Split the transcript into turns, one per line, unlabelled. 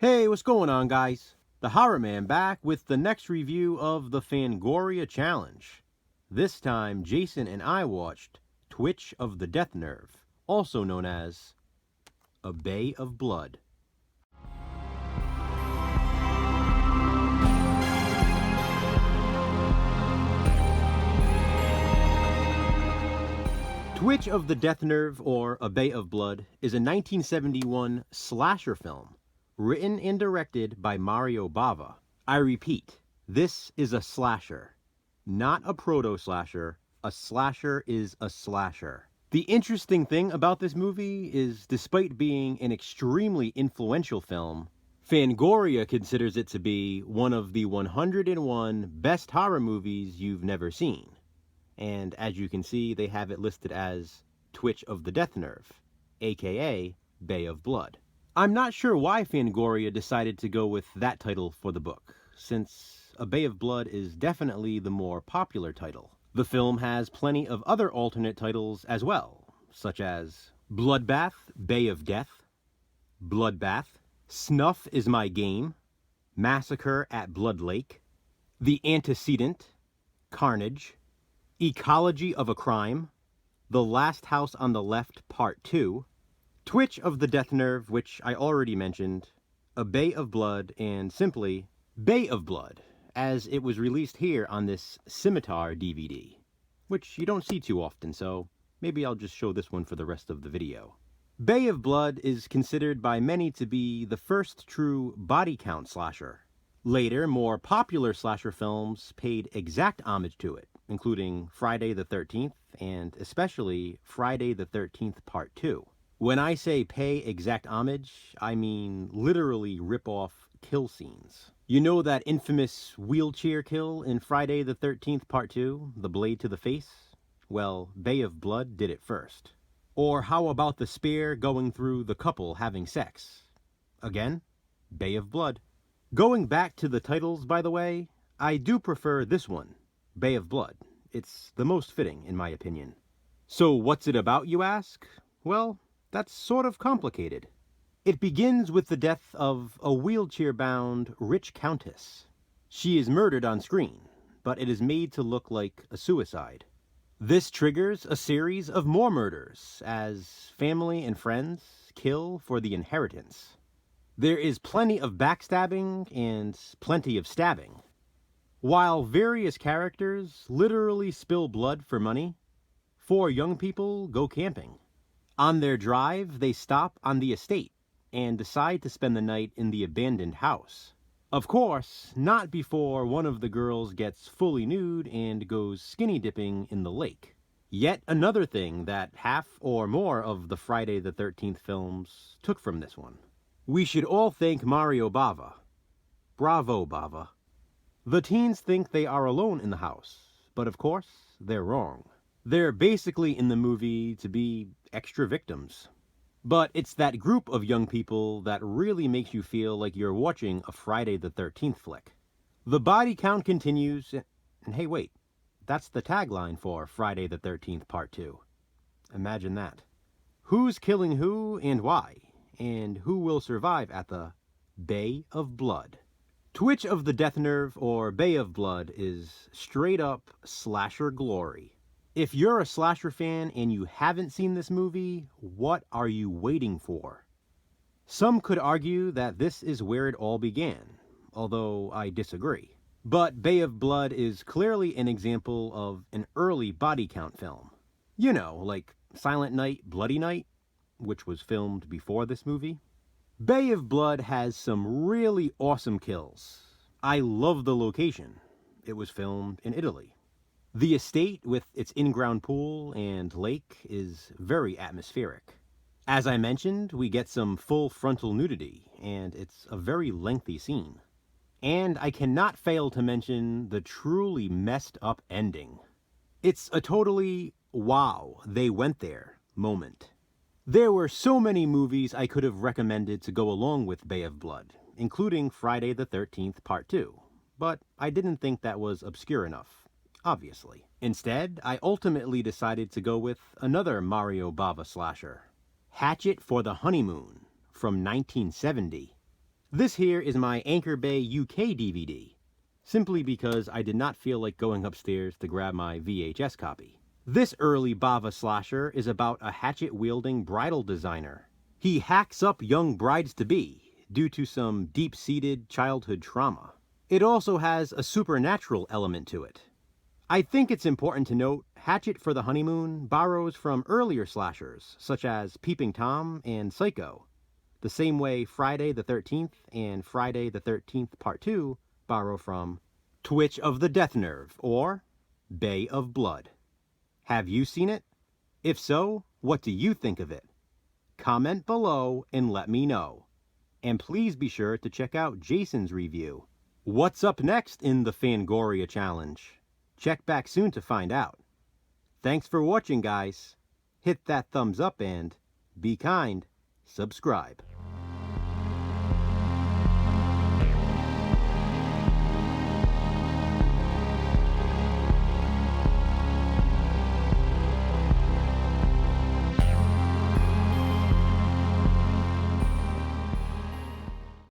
Hey, what's going on, guys? The Horror Man back with the next review of the Fangoria Challenge. This time, Jason and I watched Twitch of the Death Nerve, also known as A Bay of Blood. Twitch of the Death Nerve, or A Bay of Blood, is a 1971 slasher film, written and directed by Mario Bava. I repeat, this is a slasher, not a proto-slasher. A slasher is a slasher. The interesting thing about this movie is, despite being an extremely influential film, Fangoria considers it to be one of the 101 best horror movies you've never seen. And as you can see, they have it listed as Twitch of the Death Nerve, a.k.a. Bay of Blood. I'm not sure why Fangoria decided to go with that title for the book, since A Bay of Blood is definitely the more popular title. The film has plenty of other alternate titles as well, such as Bloodbath, Bay of Death, Bloodbath, Snuff is My Game, Massacre at Blood Lake, The Antecedent, Carnage, Ecology of a Crime, The Last House on the Left Part 2, Twitch of the Death Nerve, which I already mentioned, A Bay of Blood, and simply Bay of Blood, as it was released here on this Scimitar DVD, which you don't see too often, so maybe I'll just show this one for the rest of the video. Bay of Blood is considered by many to be the first true body count slasher. Later, more popular slasher films paid exact homage to it, including Friday the 13th and especially Friday the 13th Part 2. When I say pay exact homage, I mean literally rip off kill scenes. You know that infamous wheelchair kill in Friday the 13th Part 2, the blade to the face? Well, Bay of Blood did it first. Or how about the spear going through the couple having sex? Again, Bay of Blood. Going back to the titles, by the way, I do prefer this one, Bay of Blood. It's the most fitting, in my opinion. So what's it about, you ask? Well, that's sort of complicated. It begins with the death of a wheelchair-bound rich countess. She is murdered on screen, but it is made to look like a suicide. This triggers a series of more murders, as family and friends kill for the inheritance. There is plenty of backstabbing and plenty of stabbing. While various characters literally spill blood for money, 4 young people go camping. On their drive, they stop on the estate and decide to spend the night in the abandoned house. Of course, not before one of the girls gets fully nude and goes skinny dipping in the lake. Yet another thing that half or more of the Friday the 13th films took from this one. We should all thank Mario Bava. Bravo, Bava. The teens think they are alone in the house, but of course, they're wrong. They're basically in the movie to be extra victims. But it's that group of young people that really makes you feel like you're watching a Friday the 13th flick. The body count continues, and hey wait, that's the tagline for Friday the 13th Part 2. Imagine that. Who's killing who and why? And who will survive at the Bay of Blood? Twitch of the Death Nerve, or Bay of Blood, is straight up slasher glory. If you're a slasher fan and you haven't seen this movie, what are you waiting for? Some could argue that this is where it all began, although I disagree. But Bay of Blood is clearly an example of an early body count film. You know, like Silent Night, Bloody Night, which was filmed before this movie. Bay of Blood has some really awesome kills. I love the location. It was filmed in Italy. The estate with its in-ground pool and lake is very atmospheric. As I mentioned, we get some full frontal nudity, and it's a very lengthy scene. And I cannot fail to mention the truly messed up ending. It's a totally, wow, they went there moment. There were so many movies I could have recommended to go along with Bay of Blood, including Friday the 13th Part 2, but I didn't think that was obscure enough, obviously. Instead, I ultimately decided to go with another Mario Bava slasher, Hatchet for the Honeymoon, from 1970. This here is my Anchor Bay UK DVD, simply because I did not feel like going upstairs to grab my VHS copy. This early Bava slasher is about a hatchet-wielding bridal designer. He hacks up young brides-to-be due to some deep-seated childhood trauma. It also has a supernatural element to it. I think it's important to note Hatchet for the Honeymoon borrows from earlier slashers, such as Peeping Tom and Psycho, the same way Friday the 13th and Friday the 13th Part 2 borrow from Twitch of the Death Nerve or Bay of Blood. Have you seen it? If so, what do you think of it? Comment below and let me know. And please be sure to check out Jason's review. What's up next in the Fangoria challenge? Check back soon to find out. Thanks for watching, guys. Hit that thumbs up and be kind. Subscribe.